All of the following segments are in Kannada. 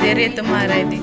ಬೇರೆ ಮಾರ ಇದೆ.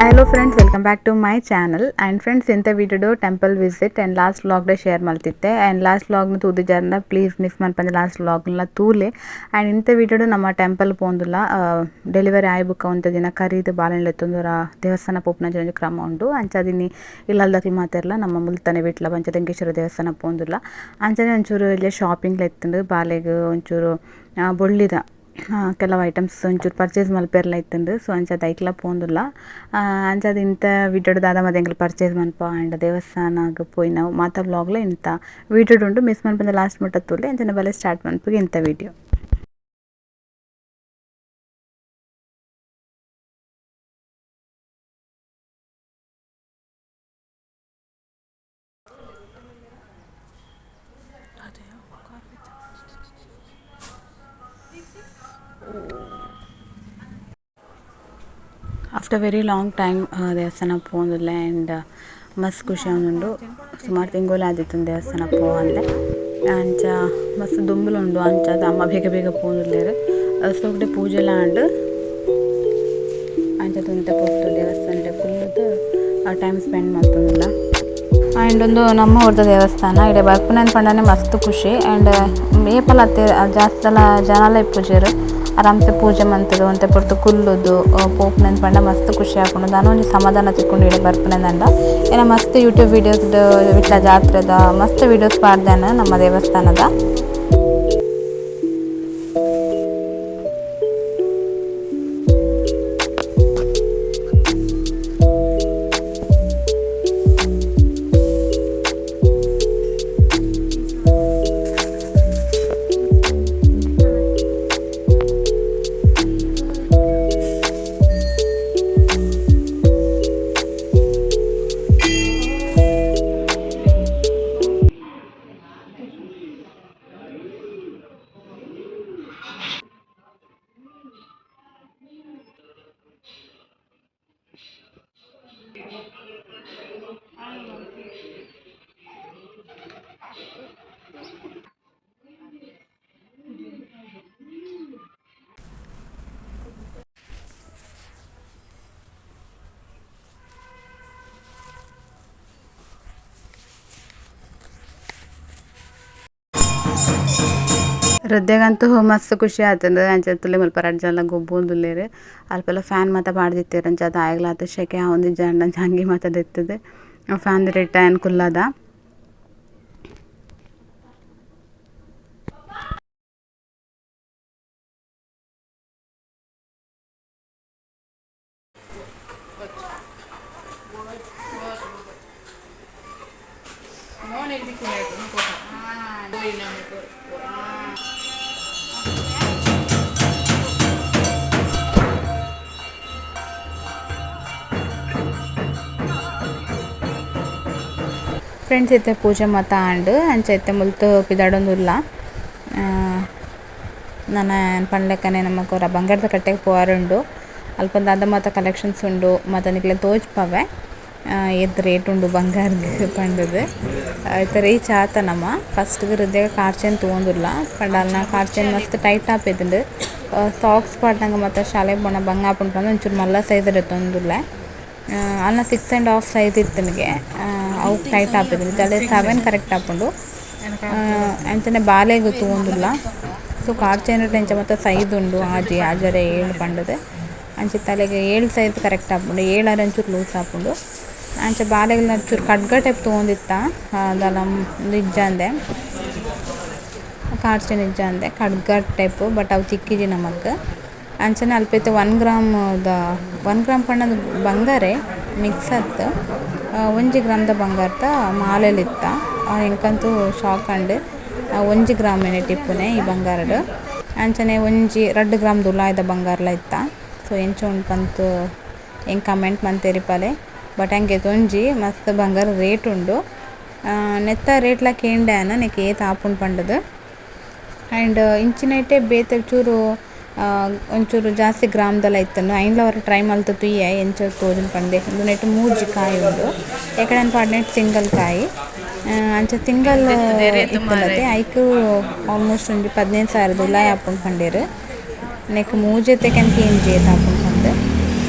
Hello friends, welcome back to my channel. And friends, in the video temple visit and last vlog da share maltitte and last vlog nu tuudi jarna please miss manpande last vlog la tule and in the video nama temple pondula delivery aybuka onta dina karidu balenle tundura devasthana popna jonju krama undu anchadini illaldaku materla nama multane vitla panchadengeswara devasthana pondula anchane onchuru ille shopping la ettundu balege onchuru bollida ಕೆಲವು ಐಟಮ್ಸ್ ಒಂಚೂರು ಪರ್ಚೇಸ್ ಮಲ್ಪೆರ್ಲ ಇತ್ತಂಡು ಸೊ ಅಂಚದ ಐಕ್ಲ ಪೋಂದುಲ್ಲ ಅಂಚದ ಇಂಥ ವಿಡಿಯೋಡು ದಾದ ಮದ ಎಂಗ್ಲು ಪರ್ಚೇಸ್ ಮನ್ಪ ಆಂಡ ದೇವಸ್ಥಾನಗ್ ಪೋಯಿ ನಾವು ಮಾತ ವ್ಲಾಗ್ಲ ಇಂಥ ವಿಡಿಯೋಡು ಉಂಡು ಮಿಸ್ ಮನ್ಪಂದ ಲಾಸ್ಟ್ ಮುಟ್ಟ ತೂಲೆ ಅಂಚನೆ ಬಲೆ ಸ್ಟಾರ್ಟ್ ಮನ್ಪುಗೆ ಇಂಥ video. After very long time ದೇವಸ್ಥಾನ ಪೋಂದುಲ್ಲ ಆ್ಯಂಡ್ ಮಸ್ತ್ ಖುಷಿ ಆವೊಂದುಂಡು ಸುಮಾರು ತಿಂಗೋಲೆ ಆದಿತ್ತು ದೇವಸ್ಥಾನ ಪೋವಂದೆ ಅಂಚ ಮಸ್ತ್ ದುಂಬುಲುಂಡು ಅಂಚದ ಅಮ್ಮ ಬೇಗ ಬೇಗ ಪೋಂದುಲ್ಲೆರ್ ಸೋಗ್ಡೆ ಪೂಜೆಲ ಆಂಡ್ ಅಂಚ ತುಂತ ಪೊರ್ತು ದೇವಸ್ಥಾನಡೆ ಫುಲ್ಲುದು ಟೈಮ್ ಸ್ಪೆಂಡ್ ಮಾಡ್ತುಂಡುಲ್ಲ ಆ್ಯಂಡ್ ಒಂದು ನಮ್ಮ ಊರ್ದ ದೇವಸ್ಥಾನ ಇಡೆ ಬರ್ಪುನಂದ್ ಪಂಡನೆ ಮಸ್ತ್ ಖುಷಿ ಆ್ಯಂಡ್ ಏಪಲ ಜಾಸ್ತಿ ಜನ ಪೂಜೆರು ಆರಾಮ್ಸೆ ಪೂಜೆ ಮಂತದು ಅಂತ ಪೊರ್ತು ಕುಲ್ಲುದು ಪೋಪ್ನಂದ್ ಪಂಡ ಮಸ್ತ್ ಖುಷಿ ಆಪುಂಡು ನಾನು ಒಂಜಿ ಸಮಾಧಾನ ತಿಕ್ಕೊಂಡು ಇಡೆ ಬರ್ಪುನಂದಂಡ ಏನ ಮಸ್ತ್ ಯೂಟ್ಯೂಬ್ ವಿಡಿಯೋಸ್ ವಿಟ್ಲ ಜಾತ್ರೆದ ಮಸ್ತ್ ವಿಡಿಯೋಸ್ ಪಾಡ್ದೇನ ನಮ್ಮ ದೇವಸ್ಥಾನದ. ಹೃದಯಗಂತೂ ಮಸ್ತ್ ಖುಷಿ ಆತಂದು ಅಂಚ ತುಲೆ ಮಲ್ಪ ರಡ್ಜಲ್ಲ ಗೊಬ್ಬೊಂದುಲ್ಲೆರ್ ಅಲ್ಪೆಲ್ಲ ಫ್ಯಾನ್ ಮಾತ ಪಾಡ್ದಿತ್ತೆರ್ ಅಂಚ ಅದು ಆಗ್ಲಾತ ಶೆಕೆ ಒಂದಿ ಜಂಡ ಹಂಗೆ ಮಾತ ದೆತ್ತದು ಫ್ಯಾನ್ ರೇಟ್ ಏನ್ ಕುಲ್ಲದ ಫ್ರೆಂಡ್ಸ್ ಇತ್ತೆ ಪೂಜೆ ಮಾತ ಆಂಡ್ ಅಂಚ ಇತ್ತೆ ಮುಲ್ತು ಪಿದಾಡೊಂದುಲ್ಲ ನನ್ನ ಪಂಡ್ಲೆಕ್ಕನೆ ನಮಕ್ ಅವರ ಬಂಗಾರದ ಕಟ್ಟೆಗೆ ಪೋವಾರುಂಡು ಅಲ್ಪಂದ ಅದ ಮಾತ ಕಲೆಕ್ಷನ್ಸ್ ಉಂಡು ಮಾತ ನಿಕ್ಲೆ ತೋಜ್ಪವೆ ಎದ್ ರೇಟ್ ಉಂಡು ಬಂಗಾರದ ಪಂಡದು ಐತ ರೀಚ್ ಆತ ನಮ್ಮ ಫಸ್ಟ್ ಹೃದಯ ಕಾರ್ಚೆನ್ ತಗೊಂದುಲ್ಲ ಪಂಡಲ್ನ ಕಾರ್ಚೆನ್ ಮಸ್ತ್ ಟೈಟ್ ಆಪೇದುಂಡು ಸಾಕ್ಸ್ ಪಾಡ್ದಂಗ ಮತ್ತು ಶಾಲೆ ಬಣ್ಣ ಬಂಗ ಆಪುಂಡು ಪಂಡ ಒಂಚೂರು ಮಲ್ಲ ಸೈಜ್ ತೊಂದುಲ್ಲ ಅಲ್ಲ 6.5 ಸೈಜ್ ಇತ್ತು ನನಗೆ ಅವು ಟೈಟ್ ಆಪಿದ್ರು ಜಲ್ಲೆ 7 ಕರೆಕ್ಟ್ ಆಪುಂಡು ಅಂಚನೆ ಬಾಲೆಗ್ ತಗೊಂದುಲ್ಲ ಸೊ ಕಾರ್ಚೆನ್ ಎಂಚ ಮತ್ತು ಸೈಜ್ ಉಂಡು ಆಜರೆ 7 ಪಂಡದು ಅಂಚೆ ತಲೆಗೆ 7 ಸೈಜ್ ಕರೆಕ್ಟ್ ಆಪುಂಡು 7 ಒಂಚೂರು ಲೂಸ್ ಆಪುಂಡು ಅಂಚೆ ಬಾಲೆಗ್ ಒಂಚೂರು ಖಡ್ಗ ಟೈಪ್ ತೊಗೊಂಡಿತ್ತ ಅದೆಲ್ಲ ಇಜ್ಜಂದೆ ಕಾರ್ಚೆನ್ ಇಜ್ಜಂದೆ ಖಡ್ಗ ಟೈಪ್ ಬಟ್ ಅವು ಚಿಕ್ಕಿಜಿ ನಮಕ್ ಅಂಚನೆ ಅಲ್ಪೈತೆ 1 ಗ್ರಾಮ್ ಪಣ್ಣದ ಬಂಗಾರೆ ಮಿಕ್ಸ್ ಆತ್ 1 ಗ್ರಾಮ್ದ ಬಂಗಾರದ ಮಾಲೆಲಿತ್ತ ಎಂಕಂತೂ ಶಾಕ್ ಅಂಡ್ 1 ಗ್ರಾಮಿನ ಟಿಪ್ಪುನೆ ಈ ಬಂಗಾರಡು ಅಂಚನೆ 2 ಗ್ರಾಮ್ ದುಲಾಯ್ದ ಬಂಗಾರಲ ಇತ್ತ. ಸೊ ಎಂಚ ಉಂಡು ಪಂತ್ ಎಂಕ್ ಕಮೆಂಟ್ ಮಂತೆರಿಪಲೆ. ಬಟ್ ಅಂಗೆ ಒಂಜಿ ಮಸ್ತ್ ಬಂಗಾರ ರೇಟ್ ಉಂಡು. ನೆತ್ತ ರೇಟ್ಲ ಕೇಂಡ್ಯಾನ ನೆಕ್ ಏತ್ ಆಪುಂಡು ಪಂಡದು. ಆ್ಯಂಡ್ ಇಂಚಿನೈಟೆ ಬೇತೆ ಚೂರು ಒಂಚೂರು ಜಾಸ್ತಿ ಗ್ರಾಮ್ದಲ ಇತ್ತನು ಐನ್ಲ ಅವರ ಟ್ರೈ ಮಲ್ತು ತುಯ್ಯ ಎಂಚ ತೋಜುಂಡು ಪಂಡೆ. ಒಂದು ನೆಟ್ 3 ಕಾಯಿ ಉಂಡು ಎಕಡನ್ ಪಾಡ್ನೆಟ್ ಸಿಂಗಲ್ ಕಾಯಿ ಅಂಚ ಸಿಂಗಲ್ ಇತ್ತಲತೆ ಐಕು ಆಲ್ಮೋಸ್ಟ್ ಒಂಜಿ 15,000 ದುಲಾಯ್ ಆಪುಂಡು ಪಂಡೇರು. ನೆಕ್ ಮೂಜೆತೆಕನ್ ಕೇಂಜಿ ಏತ್ ಆಪುಂಡು ಪಂದ್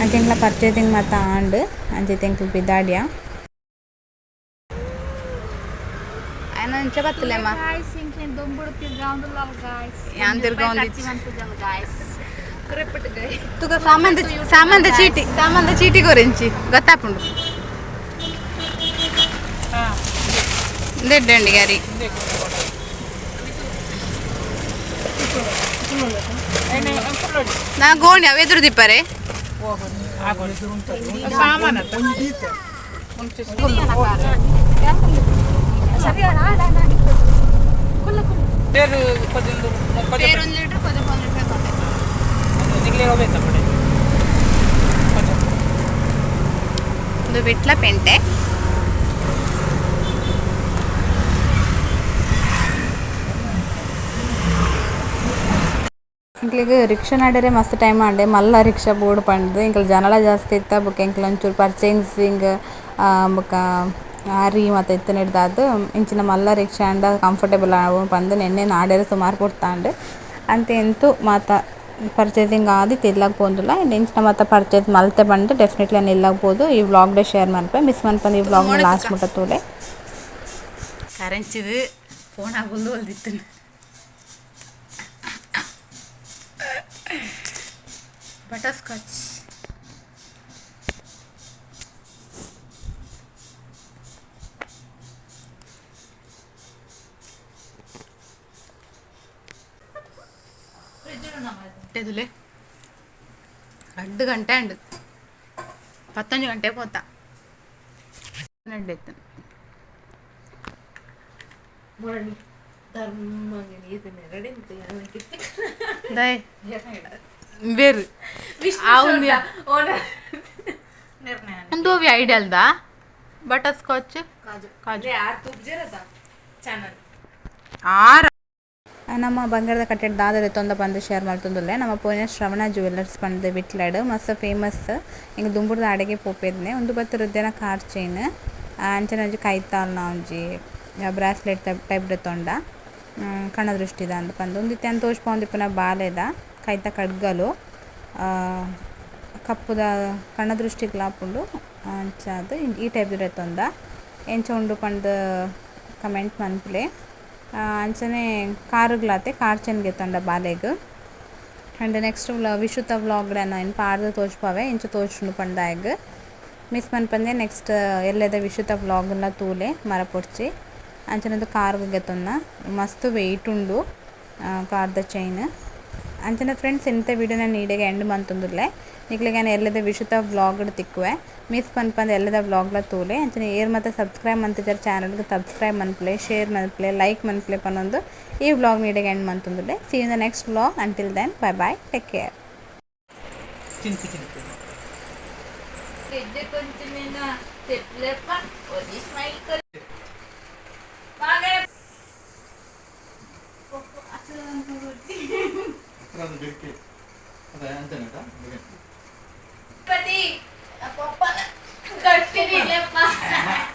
ಅಂಚೆಂಕ್ಲ ಪರ್ಚೇಸಿಂಗ್ ಮಾತ ಆಂಡ್ ಅಂಚೆ ತೆಂಕ್ಲು ಬಿದಾಡಿಯ ಸಾಮಂತ ಚೀಟಿ ಕೊರೆಂಚಿ ಗೊತ್ತಾಪುಂಡು ದೆಡ್ಡಂಡಿ ಗಾರಿ ನಾ ಗೋಣಿ ಅವ ಎದುರು ದಿಪ್ಪರೆ ಒಂದು ಬಿಟ್ಲ ಪೆಂಟೆ ಇಂಕ್ಲಿಗೆ ರಿಕ್ಷಾ ನಡರೆ ಮಸ್ತ್ ಟೈಮ್ ಆಂಡೆ ಮಲ್ಲ ರಿಕ್ಷಾ ಬೋರ್ಡ್ ಪಂಡ್ದು ಇಂಕ್ಲ ಜನಲ ಜಾಸ್ತಿ ಇತ್ತ ಬೊಕ ಇಂಕ್ಲ ಒಂಚೂರು ಪರ್ಚೇಸಿಂಗ್ ಬೊಕ ಆರಿ ಮತ್ತು ಇತ್ತು ನೆಡ್ದಾದು ಇಂಚಿನ ಮಲ್ಲ ರಿಕ್ಷಾ ಅಂಡ ಕಂಫರ್ಟೇಬಲ್ ಆವು ಪಂದ್ ನೆನ್ನೆ ನಾಡೇರು ಸುಮಾರು ಕೊಡ್ತಾಂಡು ಅಂತೆ ಎಂತು ಮಾತ ಪರ್ಚೇಸಿಂಗ್ ಆದಿ ತಿರ್ಲಾಗ ಪೋಂದುಲ್ಲ ಆ್ಯಂಡ್ ಇಂಚಿನ ಮಾತ ಪರ್ಚೇಸ್ ಮಲ್ತೆ ಬಂದು ಡೆಫಿನೆಟ್ಲಿ ನಾನು ಇಲ್ಲಾಗ್ಬೋದು ಈ ವ್ಲಾಗ್ಡೆ ಶೇರ್ ಮಾಡ್ಪೆ ಮಿಸ್ ಮನ್ಪಂದು ಈ ವ್ಲಾಗ್ನ ಲಾಸ್ಟ್ ಮುಟ್ಟ ತೋಲೆ ಕರೆಂಚಿದು ಫೋನ್ ಆಗೋದು ಹೊಲ್ದಿತ್ತು ಬಟರ್ ಸ್ಕಾಚ್ ಇಟ್ಟದುಲೆ 2 ಗಂಟೆ ಅಂಡು 11 ಗಂಟೆ ಪೋತ ನಡ್ಡೆತ್ತು ಬೇರು ಒಂದು ಐಡಿಯಾ ಅಲ್ದ ಬಟರ್ ಸ್ಕಾಚ್ ಕಾಜು ನಮ್ಮ ಬಂಗಾರದ ಕಟ್ಟೆಡ್ ದಾದಲೆ ತೊಂದ ಬಂದು ಶೇರ್ ಮಾಡ್ತಂದುಲ್ಲೆ ನಮ್ಮ ಪೋಯಿನ ಶ್ರವಣ ಜ್ಯುವೆಲ್ಲರ್ಸ್ ಪಂಡ್ದು ಬಿಟ್ಲಾಡು ಮಸ್ತ್ ಫೇಮಸ್ ಹಿಂಗೆ ದುಂಬುಡ್ದ ಅಡೆಗೆ ಪೋಪೇದ್ನೆ ಒಂದು ಬತ್ತು ಹೃದಯನ ಕಾರ್ ಚೈನ್ ಅಂಚನೆ ಒಂಜಿ ಕೈತಾಲ್ನ ಒಂಜಿ ಬ್ರಾಸ್ಲೆಟ್ ಟೈಪ್ಡ್ ತೊಂಡ ಕಣ್ಣ ದೃಷ್ಟಿದ ಅಂದ್ ಪಂದು ಒಂದಿತ್ತೆ ಅಂತ ತೋಜ್ಪೊಂದಿಪ್ಪುನ ಬಾಲೆದ ಕೈತ ಕಡ್ಗಲು ಕಪ್ಪುದ ಕಣ್ಣ ದೃಷ್ಟಿಗೆ ಲಾಪುಂಡು ಅಂಚಾದು ಈ ಟೈಪ್ ತೊಂದ ಎಂಚ ಉಂಡು ಪಂಡ್ ಕಮೆಂಟ್ ಮನ್ಪುಲೆ ಅಂಚನೆ ಕಾರುಗ್ಲಾತೆ ಕಾರ್ ಚೈನ್ಗೆ ತೊಂಡ ಬಾಲೆಗ್ ಆ್ಯಂಡ್ ನೆಕ್ಸ್ಟ್ ವಿಶುತ ವ್ಲಾಗ್ಡನ ಇನ್ನು ಪಾರ್ದು ತೋಜ್ಪಾವೆ ಇಂಚ ತೋಜ್ಂಡು ಪಂಡಾಯಗ್ ಮಿಸ್ ಮನ್ಪಂದೆ ನೆಕ್ಸ್ಟ್ ಎಲ್ಲೆದ ವಿಶುತ ವ್ಲಾಗ್ನ ತೂಲೆ ಮರ ಪೊಡ್ಚಿ ಅಂಚನದು ಕಾರ್ಗೆ ತೊನ್ನ ಮಸ್ತ್ ವೆಯ್ಟ್ ಉಂಡು ಕಾರ್ದ ಚೈನ್ ಅಂಚನೆ ಫ್ರೆಂಡ್ಸ್ ಇಂಥ ವೀಡಿಯೋನ ನೀಡೆಗೆ ಎಂಡ್ ಮಂತೊಂದುಲ್ಲೆ ನಿಕ್ಲಿಗೆ ನಾನು ಎಲ್ಲದ ವಿಶುತ ವ್ಲಾಗ್ ತಿಕ್ಕುವೆ ಮಿಸ್ ಪನ್ಪಂದು ಎಲ್ಲದ ವ್ಲಾಗ್ಲ ತೂಲೆ ಅಂಚನೆ ಏರ್ ಮತ್ತು ಸಬ್ಸ್ಕ್ರೈಬ್ ಮಂತಿದ್ದಾರೆ ಚಾನಲ್ಗೆ ಸಬ್ಸ್ಕ್ರೈಬ್ ಮನ್ಪ್ಲೆ ಶೇರ್ ಮನ್ಪ್ಲೆ ಲೈಕ್ ಮನ್ಪ್ಲೆ ಪನ್ನೊಂದು ಈ ವ್ಲಾಗ್ ನೀಡೆಗೆ ಎಂಡ್ ಮಂತೊಂದುಲ್ಲೆ see in the next vlog until then bye bye take care Pati, apa-apa nak? Kau sini lepas.